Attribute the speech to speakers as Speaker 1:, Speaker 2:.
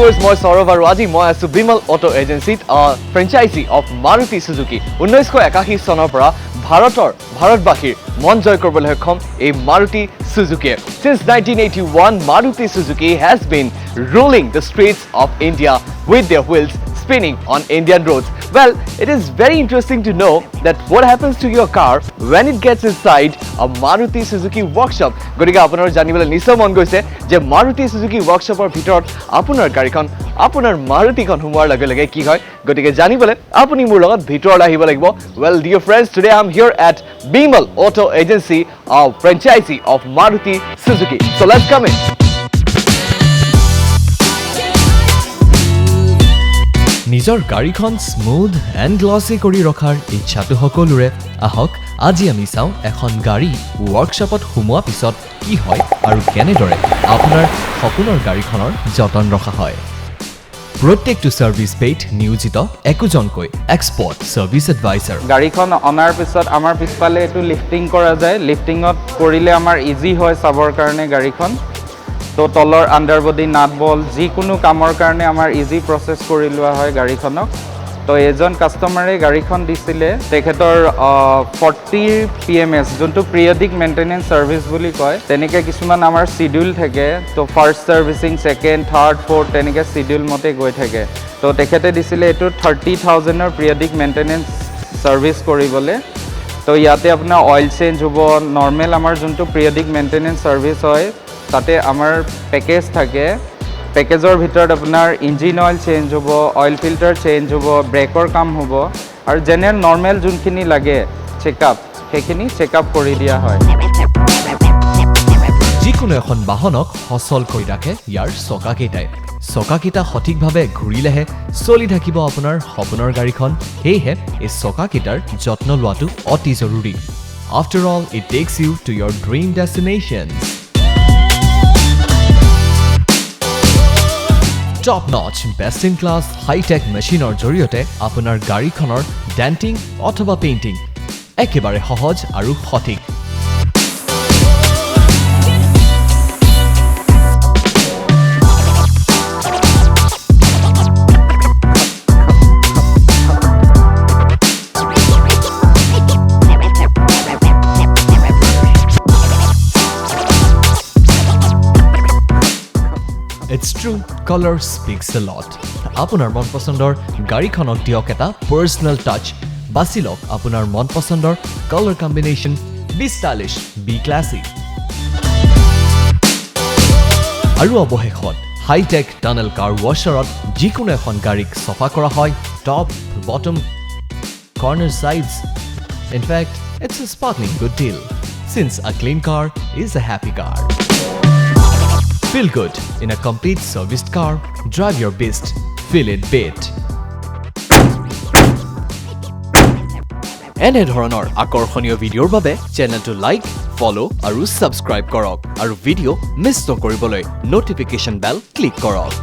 Speaker 1: viewers, মই সৌৰভ আৰু আজি মই আছো বিমল অটো এজেন্সিত ফ্ৰেঞ্চাইজি অফ মাৰুতি সুজুকি 1981 চনৰ পৰা ভাৰতবাসীৰ মন জয় কৰিবলৈ সক্ষম এই Maruti Suzuki since 1981 Maruti Suzuki has been ruling the streets of India with their wheels spinning on Indian roads. Well, it is very interesting to know that what happens to your car when it gets inside a Maruti Suzuki workshop. গতিকে আপোনাৰ জানিবলৈ নিশ্চয় মন গৈছে যে Maruti Suzuki workshopৰ ভিতৰত আপোনাৰ গাড়ীখন আপোনাৰ মাৰুতিখন সোমোৱাৰ লগে লগে কি হয় গতিকে জানিবলৈ আপুনি মোৰ লগত ভিতৰলৈ আহিব লাগিব. Well, dear friends, today I'm here at Bimal Auto Agency, a franchisee of Maruti Suzuki. So let's come in.
Speaker 2: নিজৰ গাড়ীখন স্মুথ এণ্ড গ্লছি কৰি ৰখাৰ ইচ্ছাটো সকলোৰে আহক আজি আমি চাওঁ এখন গাড়ী ৱৰ্কশ্বপত সোমোৱাৰ পিছত কি হয় আৰু কেনেদৰে আপোনাৰ সপোনৰ গাড়ীখনৰ যতন ৰখা হয় প্ৰত্যেকটো সাৰ্ভিস পেইড নিয়োজিত একোজনকৈ এক্সপাৰ্ট সাৰ্ভিস এডভাইজাৰ
Speaker 3: গাড়ীখন অনাৰ পিছত আমাৰ পিছফালে এটো লিফটিং কৰা যায় লিফটিংত কৰিলে আমাৰ ইজি হয় চাবৰ কাৰণে গাড়ীখন তো তলৰ আন্ডাৰবডি নাট বল যিকোনো কামৰ কাৰণে আমাৰ ইজি প্ৰসেস কৰি লোৱা হয় গাড়ীখনক তো এজন কাস্টমাৰে গাড়ীখন দিছিলে তেখেতৰ 40 PMS যোনটো পিৰিয়ডিক মেইনটেনেন্স সাৰ্ভিস বুলি কয় তেনেকৈ কিছুমান আমাৰ শিডিউল থাকে তো ফাৰ্স্ট সাৰ্ভিসিং সেকেন্ড থাৰ্ড ফোৰ্থ তেনেকৈ শিডিউল মতে গৈ থাকে তো তেখেতে দিছিলে এটো 30000 ৰ পিৰিয়ডিক মেইনটেনেন্স সাৰ্ভিস কৰিবলৈ তো ইয়াতে আপোনাৰ অইল চেঞ্জ হ'ব নৰ্মেল আমাৰ যোনটো পিৰিয়ডিক মেইনটেনেন্স সাৰ্ভিস হয় তাতে আমাৰ পেকেজ থাকে পেকেজৰ ভিতৰত আপোনাৰ ইঞ্জিন অইল চেঞ্জ হ'ব অইল ফিল্টাৰ চেঞ্জ হ'ব ব্ৰেকৰ কাম হ'ব আৰু জেনেৰেল নৰ্মেল যোনখিনি লাগে চেকআপ সেইখিনি চেকআপ কৰি দিয়া হয়
Speaker 2: যিকোনো এখন বাহনক সচল কৰি ৰাখে ইয়াৰ চকাকেইটা সঠিকভাৱে ঘূৰিলেহে চলি থাকিব আপোনাৰ সপোনৰ গাড়ীখন হেহে এই চকাকেইটাৰ যত্ন লোৱাটো অতি জৰুৰী After all, it takes you to your dream destinations. Top-notch, best-in-class, high-tech machine জৰিয়তে আপোনাৰ গাড়ীখনৰ ডেন্টিং অথবা পেইন্টিং একেবাৰে সহজ আৰু সঠিক It's true, color speaks a lot. আপোনাৰ মনপছন্দৰ গাড়ীখনক দিয়ক এটা পাৰ্সোনাল টাচ বাছিলক আপোনাৰ মনপছন্দৰ colour combination be stylish be classy আৰু অৱশেষত হাইটেক টানেল কাৰ ৱাছাৰত যিকোনো এখন গাড়ীক সফা কৰা হয় top bottom কৰ্নাৰ sides In fact, it's a sparkling good deal since a clean car is a happy car. Feel good in a complete serviced car. Drive your best. Feel it beat. এনে ধৰণৰ আকৰ্ষণীয় ভিডিঅ'ৰ বাবে চেনেলটো like, ফলো আৰু subscribe কৰক আৰু video' miss নকৰিবলৈ নটিফিকেশ্যন বেল ক্লিক কৰক